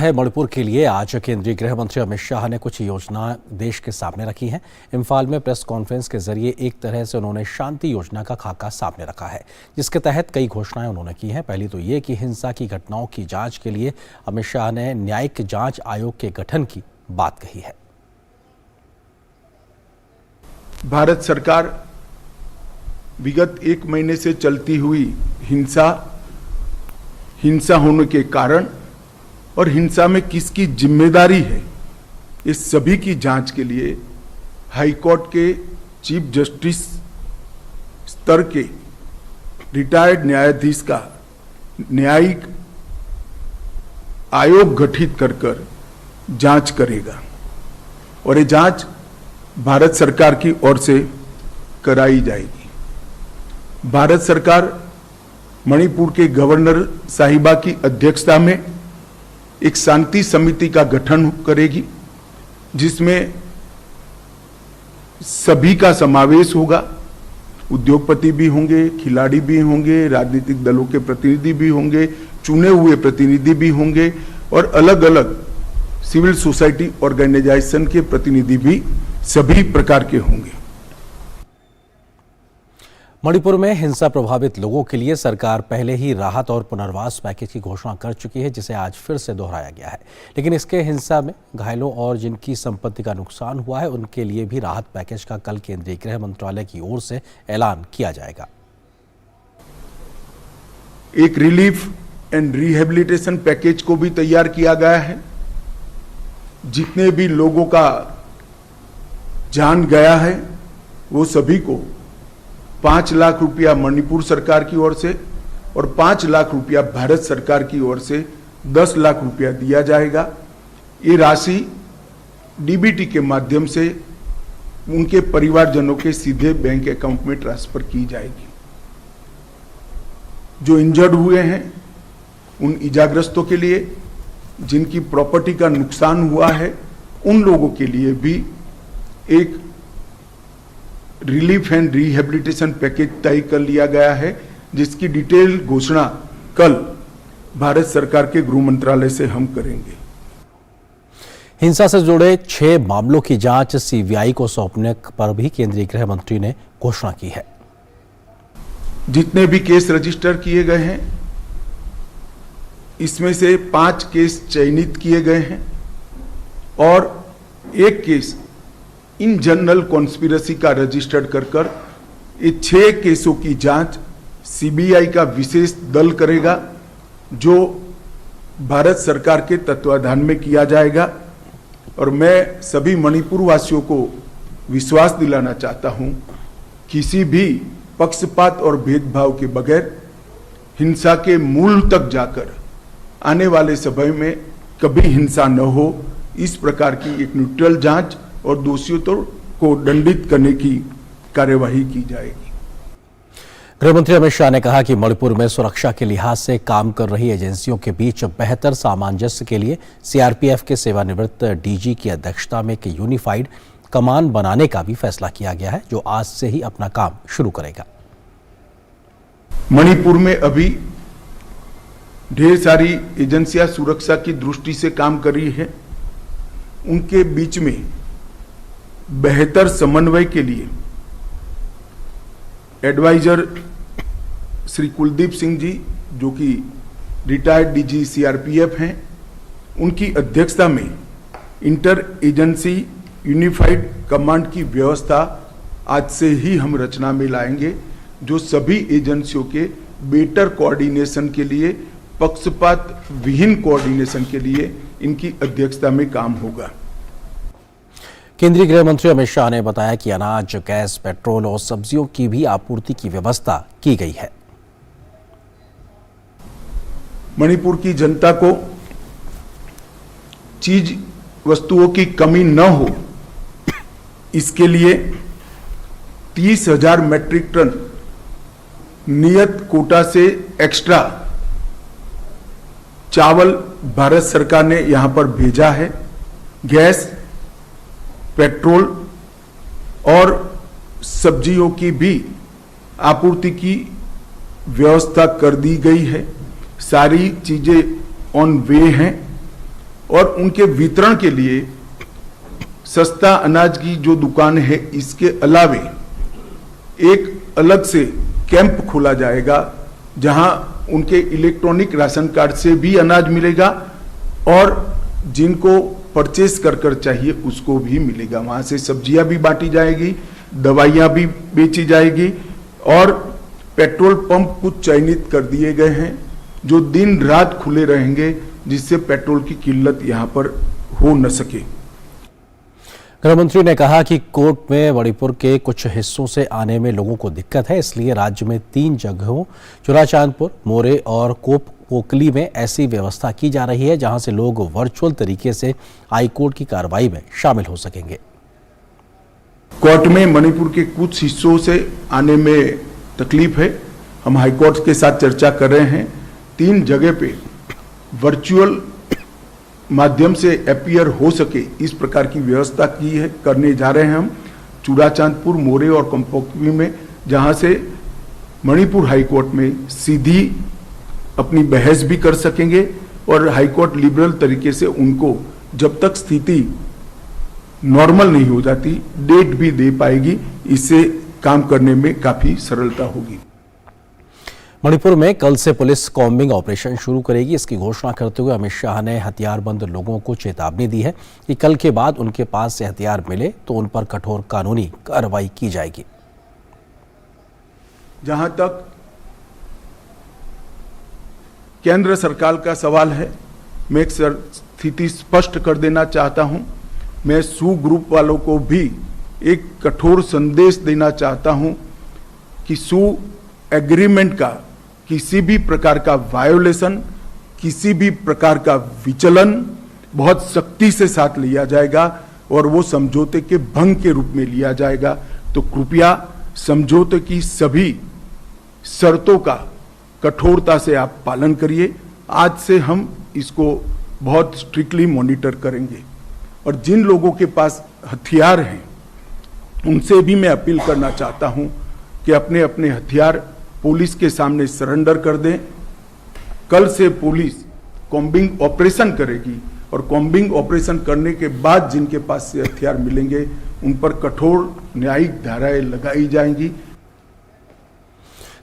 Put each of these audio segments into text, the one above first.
है मणिपुर के लिए आज केंद्रीय गृह मंत्री अमित शाह ने कुछ योजना देश के सामने रखी हैं। इम्फाल में प्रेस कॉन्फ्रेंस के जरिए एक तरह से उन्होंने शांति योजना का खाका सामने रखा है, जिसके तहत कई घोषणाएं उन्होंने की हैं। पहली तो ये कि हिंसा की घटनाओं की जांच के लिए अमित शाह ने न्यायिक जांच आयोग के गठन की बात कही है। भारत सरकार विगत एक महीने से चलती हुई हिंसा होने के कारण और हिंसा में किसकी जिम्मेदारी है, इस सभी की जांच के लिए हाई कोर्ट के चीफ जस्टिस स्तर के रिटायर्ड न्यायाधीश का न्यायिक आयोग गठित कर जांच करेगा और ये जांच भारत सरकार की ओर से कराई जाएगी। भारत सरकार मणिपुर के गवर्नर साहिबा की अध्यक्षता में एक शांति समिति का गठन करेगी, जिसमें सभी का समावेश होगा। उद्योगपति भी होंगे, खिलाड़ी भी होंगे, राजनीतिक दलों के प्रतिनिधि भी होंगे, चुने हुए प्रतिनिधि भी होंगे और अलग अलग सिविल सोसाइटी ऑर्गेनाइजेशन के प्रतिनिधि भी सभी प्रकार के होंगे। मणिपुर में हिंसा प्रभावित लोगों के लिए सरकार पहले ही राहत और पुनर्वास पैकेज की घोषणा कर चुकी है, जिसे आज फिर से दोहराया गया है। लेकिन इसके हिंसा में घायलों और जिनकी संपत्ति का नुकसान हुआ है, उनके लिए भी राहत पैकेज का कल केंद्रीय गृह मंत्रालय की ओर से ऐलान किया जाएगा। एक रिलीफ एंड रिहेबिलिटेशन पैकेज को भी तैयार किया गया है। जितने भी लोगों का जान गया है वो सभी को 5 लाख रुपया मणिपुर सरकार की ओर से और 5 लाख रुपया भारत सरकार की ओर से 10 लाख रुपया दिया जाएगा। ये राशि डीबीटी के माध्यम से उनके परिवारजनों के सीधे बैंक अकाउंट में ट्रांसफर की जाएगी। जो इंजर्ड हुए हैं उन इजाग्रस्तों के लिए, जिनकी प्रॉपर्टी का नुकसान हुआ है, उन लोगों के लिए भी एक रिलीफ एंड रिहेबिलिटेशन पैकेज तय कर लिया गया है, जिसकी डिटेल घोषणा कल भारत सरकार के गृह मंत्रालय से हम करेंगे। हिंसा से जुड़े 6 मामलों की जांच सीबीआई को सौंपने पर भी केंद्रीय गृह मंत्री ने घोषणा की है। जितने भी केस रजिस्टर किए गए हैं, इसमें से 5 केस चयनित किए गए हैं और एक केस इन जनरल कॉन्स्पिरेसी का रजिस्टर्ड कर ये 6 केसों की जांच सीबीआई का विशेष दल करेगा, जो भारत सरकार के तत्वाधान में किया जाएगा। और मैं सभी मणिपुर वासियों को विश्वास दिलाना चाहता हूं, किसी भी पक्षपात और भेदभाव के बगैर हिंसा के मूल तक जाकर आने वाले समय में कभी हिंसा न हो, इस प्रकार की एक न्यूट्रल जांच और दोषियों को दंडित करने की कार्यवाही की जाएगी। गृह मंत्री अमित शाह ने कहा कि मणिपुर में सुरक्षा के लिहाज से काम कर रही एजेंसियों के बीच बेहतर सामंजस्य के लिए सीआरपीएफ के सेवानिवृत्त डीजी की अध्यक्षता में एक यूनिफाइड कमान बनाने का भी फैसला किया गया है, जो आज से ही अपना काम शुरू करेगा। मणिपुर में अभी ढेर सारी एजेंसियां सुरक्षा की दृष्टि से काम कर रही है। उनके बीच में बेहतर समन्वय के लिए एडवाइजर श्री कुलदीप सिंह जी, जो कि रिटायर्ड डीजी सीआरपीएफ हैं, उनकी अध्यक्षता में इंटर एजेंसी यूनिफाइड कमांड की व्यवस्था आज से ही हम रचना में लाएंगे, जो सभी एजेंसियों के बेटर कोऑर्डिनेशन के लिए, पक्षपात विहीन कोऑर्डिनेशन के लिए इनकी अध्यक्षता में काम होगा। केंद्रीय गृह मंत्री अमित शाह ने बताया कि अनाज, गैस, पेट्रोल और सब्जियों की भी आपूर्ति की व्यवस्था की गई है। मणिपुर की जनता को चीज वस्तुओं की कमी न हो, इसके लिए 30,000 मैट्रिक टन नियत कोटा से एक्स्ट्रा चावल भारत सरकार ने यहां पर भेजा है। गैस, पेट्रोल और सब्जियों की भी आपूर्ति की व्यवस्था कर दी गई है। सारी चीजें ऑन वे हैं और उनके वितरण के लिए सस्ता अनाज की जो दुकान है इसके अलावे एक अलग से कैंप खोला जाएगा जहां उनके इलेक्ट्रॉनिक राशन कार्ड से भी अनाज मिलेगा और जिनको परचेस कर चाहिए उसको भी मिलेगा। वहां से सब्जियां भी बांटी जाएगी, दवाइयां भी बेची जाएगी और पेट्रोल पंप कुछ चयनित कर दिए गए हैं जो दिन रात खुले रहेंगे जिससे पेट्रोल की किल्लत यहां पर हो न सके। गृहमंत्री ने कहा कि कोर्ट में मणिपुर के कुछ हिस्सों से आने में लोगों को दिक्कत है, इसलिए राज्य में 3 जगहों चुराचांदपुर, मोरे और कोकली में ऐसी व्यवस्था की जा रही है जहां से लोग वर्चुअल तरीके से हाईकोर्ट की कार्रवाई में शामिल हो सकेंगे। कोर्ट में मणिपुर के कुछ हिस्सों से आने में तकलीफ है, हम हाईकोर्ट के साथ चर्चा कर रहे हैं। 3 जगह पे वर्चुअल माध्यम से अपीयर हो सके इस प्रकार की व्यवस्था की है, करने जा रहे हैं हम चुराचांदपुर, मोरे और कंपोकली में, जहां से मणिपुर हाईकोर्ट में सीधी अपनी बहस भी कर सकेंगे और हाईकोर्ट लिबरल तरीके से उनको जब तक स्थिति नॉर्मल नहीं हो जाती डेट भी दे पाएगी। इससे काम करने में काफी सरलता होगी। मणिपुर में कल से पुलिस कॉम्बिंग ऑपरेशन शुरू करेगी। इसकी घोषणा करते हुए अमित शाह ने हथियारबंद लोगों को चेतावनी दी है कि कल के बाद उनके पास से हथियार मिले तो उन पर कठोर कानूनी कार्रवाई की जाएगी। जहां तक केंद्र सरकार का सवाल है, मैं एक स्थिति स्पष्ट कर देना चाहता हूं। मैं सू ग्रुप वालों को भी एक कठोर संदेश देना चाहता हूं कि सू एग्रीमेंट का किसी भी प्रकार का वायोलेशन, किसी भी प्रकार का विचलन बहुत सख्ती से साथ लिया जाएगा और वो समझौते के भंग के रूप में लिया जाएगा। तो कृपया समझौते की सभी शर्तों का कठोरता से आप पालन करिए। आज से हम इसको बहुत स्ट्रिक्टली मॉनिटर करेंगे और जिन लोगों के पास हथियार हैं उनसे भी मैं अपील करना चाहता हूं कि अपने अपने हथियार पुलिस के सामने सरेंडर कर दें। कल से पुलिस कॉम्बिंग ऑपरेशन करेगी और कॉम्बिंग ऑपरेशन करने के बाद जिनके पास से हथियार मिलेंगे उन पर कठोर न्यायिक धाराएं लगाई जाएंगी।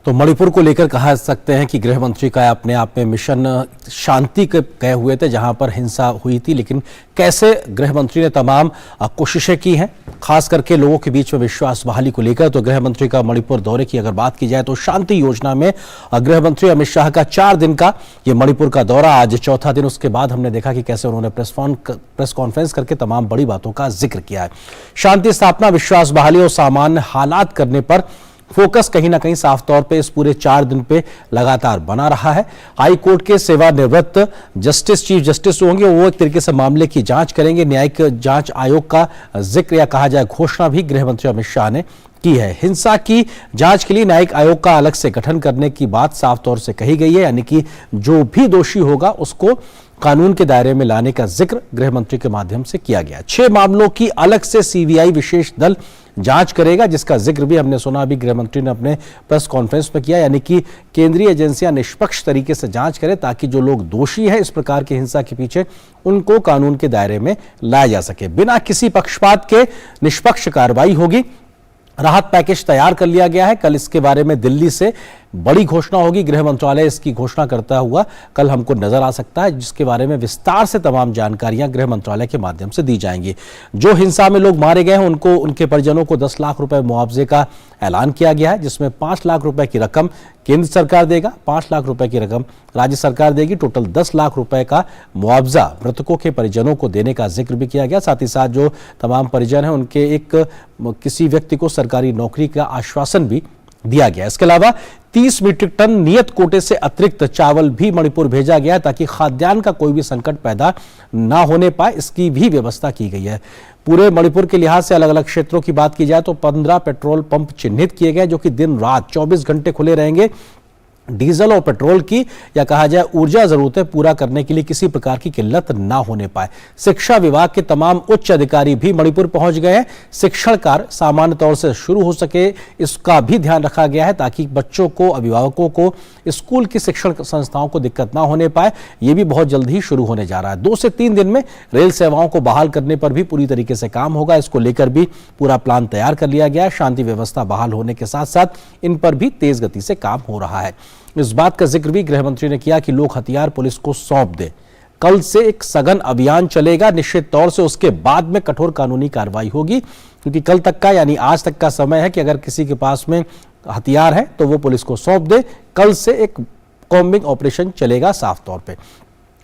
तो मणिपुर को लेकर कहा सकते हैं कि गृह मंत्री का अपने आप में मिशन शांति के गए हुए थे जहां पर हिंसा हुई थी, लेकिन कैसे गृह मंत्री ने तमाम कोशिशें की हैं खास करके लोगों के बीच में विश्वास बहाली को लेकर। तो गृह मंत्री का मणिपुर दौरे की अगर बात की जाए तो शांति योजना में गृह मंत्री अमित शाह का 4 दिन का ये मणिपुर का दौरा, आज चौथा दिन। उसके बाद हमने देखा कि कैसे उन्होंने प्रेस कॉन्फ्रेंस करके तमाम बड़ी बातों का जिक्र किया है। शांति स्थापना, विश्वास बहाली और सामान्य हालात करने पर फोकस कहीं ना कहीं साफ तौर पे इस पूरे 4 दिन पे लगातार बना रहा है। हाई कोर्ट के सेवानिवृत्त चीफ जस्टिस होंगे, वो एक तरीके से मामले की जांच करेंगे। न्यायिक जांच आयोग का जिक्र या कहा जाए घोषणा भी गृह मंत्री अमित शाह ने की है। हिंसा की जांच के लिए न्यायिक आयोग का अलग से गठन करने की बात साफ तौर से कही गई है, यानी कि जो भी दोषी होगा उसको कानून के दायरे में लाने का जिक्र गृह मंत्री के माध्यम से किया गया। 6 मामलों की अलग से सीबीआई विशेष दल जांच करेगा, जिसका जिक्र भी हमने सुना अभी गृह मंत्री ने अपने प्रेस कॉन्फ्रेंस में किया, यानी कि केंद्रीय एजेंसियां निष्पक्ष तरीके से जांच करें ताकि जो लोग दोषी हैं इस प्रकार की हिंसा के पीछे उनको कानून के दायरे में लाया जा सके। बिना किसी पक्षपात के निष्पक्ष कार्रवाई होगी। राहत पैकेज तैयार कर लिया गया है। कल इसके बारे में दिल्ली से बड़ी घोषणा होगी। गृह मंत्रालय इसकी घोषणा करता हुआ कल हमको नजर आ सकता है, जिसके बारे में विस्तार से तमाम जानकारियां गृह मंत्रालय के माध्यम से दी जाएंगी। जो हिंसा में लोग मारे गए हैं उनको, उनके परिजनों को 10 लाख रुपए मुआवजे का ऐलान किया गया है, जिसमें 5 लाख रुपए की रकम केंद्र सरकार देगा, 5 लाख रुपए की रकम राज्य सरकार देगी। टोटल 10 लाख रुपए का मुआवजा मृतकों के परिजनों को देने का जिक्र भी किया गया। साथ ही साथ जो तमाम परिजन हैं उनके किसी व्यक्ति को सरकारी नौकरी का आश्वासन भी दिया गया। इसके अलावा 30 मीट्रिक टन नियत कोटे से अतिरिक्त चावल भी मणिपुर भेजा गया ताकि खाद्यान्न का कोई भी संकट पैदा ना होने पाए, इसकी भी व्यवस्था की गई है। पूरे मणिपुर के लिहाज से अलग अलग क्षेत्रों की बात की जाए तो 15 पेट्रोल पंप चिन्हित किए गए जो कि दिन रात 24 घंटे खुले रहेंगे। डीजल और पेट्रोल की या कहा जाए ऊर्जा जरूरतें पूरा करने के लिए किसी प्रकार की किल्लत ना होने पाए। शिक्षा विभाग के तमाम उच्च अधिकारी भी मणिपुर पहुंच गए हैं। शिक्षण कार्य सामान्य तौर से शुरू हो सके इसका भी ध्यान रखा गया है ताकि बच्चों को, अभिभावकों को, स्कूल की शिक्षण संस्थाओं को दिक्कत ना होने पाए। ये भी बहुत जल्द ही शुरू होने जा रहा है। 2 से 3 दिन में रेल सेवाओं को बहाल करने पर भी पूरी तरीके से काम होगा। इसको लेकर भी पूरा प्लान तैयार कर लिया गया है। शांति व्यवस्था बहाल होने के साथ साथ इन पर भी तेज गति से काम हो रहा है। इस बात का जिक्र भी गृह मंत्री ने किया कि लोग हथियार पुलिस को सौंप दें। कल से एक सघन अभियान चलेगा। निश्चित तौर से उसके बाद में कठोर कानूनी कार्रवाई होगी, क्योंकि कल तक का यानी आज तक का समय है कि अगर किसी के पास में हथियार है तो वो पुलिस को सौंप दे। कल से एक कॉम्बिंग ऑपरेशन चलेगा। साफ तौर पे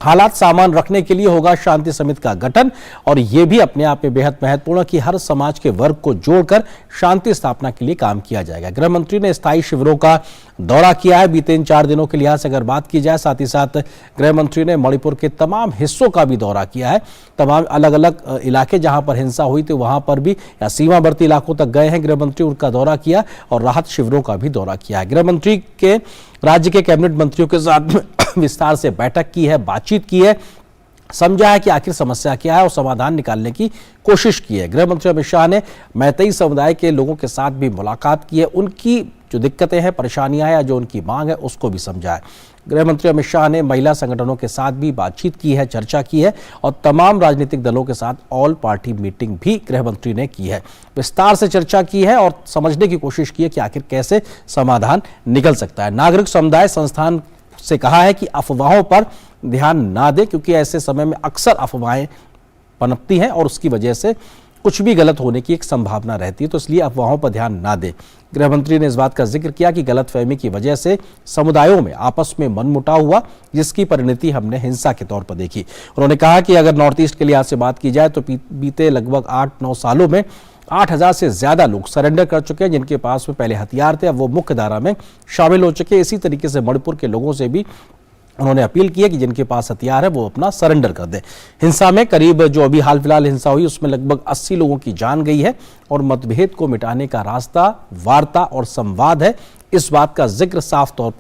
हालात सामान रखने के लिए होगा शांति समिति का गठन, और यह भी अपने आप में बेहद महत्वपूर्ण कि हर समाज के वर्ग को जोड़कर शांति स्थापना के लिए काम किया जाएगा। गृह मंत्री ने स्थायी शिविरों का दौरा किया है। बीते इन 4 दिनों के लिहाज से अगर बात की जाए, साथ ही साथ गृह मंत्री ने मणिपुर के तमाम हिस्सों का भी दौरा किया है। तमाम अलग अलग इलाके जहां पर हिंसा हुई थी वहां पर भी या सीमावर्ती इलाकों तक गए हैं गृह मंत्री, उनका दौरा किया और राहत शिविरों का भी दौरा किया है। गृह मंत्री के राज्य के कैबिनेट मंत्रियों के साथ विस्तार से बैठक की है, बातचीत की है, समझा है कि आखिर समस्या क्या है और समाधान निकालने की कोशिश की है। गृह मंत्री अमित शाह ने मैतेई समुदाय के लोगों के साथ भी मुलाकात की है। उनकी जो दिक्कतें हैं, परेशानियां हैं या जो उनकी मांग है उसको भी समझा है। गृह मंत्री अमित शाह ने महिला संगठनों के साथ भी बातचीत की है, चर्चा की है और तमाम राजनीतिक दलों के साथ ऑल पार्टी मीटिंग भी गृह मंत्री ने की है। विस्तार से चर्चा की है और समझने की कोशिश की है कि आखिर कैसे समाधान निकल सकता है। नागरिक समुदाय संस्थान से कहा है कि अफवाहों पर ध्यान ना दे, क्योंकि ऐसे समय में अक्सर अफवाहें पनपती हैं और उसकी वजह से कुछ भी गलत होने की एक संभावना रहती है, तो इसलिए अफवाहों पर ध्यान ना दे। गृह मंत्री ने इस बात का जिक्र किया कि गलतफहमी की वजह से समुदायों में आपस में मनमुटाव हुआ, जिसकी परिणति हमने हिंसा के तौर पर देखी। उन्होंने कहा कि अगर नॉर्थ ईस्ट के लिहाज से बात की जाए तो बीते लगभग 8-9 सालों में 8,000 से ज्यादा लोग सरेंडर कर चुके हैं। जिनके पास में पहले हथियार थे अब वो मुख्य धारा में शामिल हो चुके हैं। इसी तरीके से मणिपुर के लोगों से भी उन्होंने अपील की है कि जिनके पास हथियार है वो अपना सरेंडर कर दें। हिंसा में करीब जो अभी हाल फिलहाल हिंसा हुई उसमें लगभग 80 लोगों की जान गई है और मतभेद को मिटाने का रास्ता वार्ता और संवाद है। इस बात का जिक्र साफ तौर पर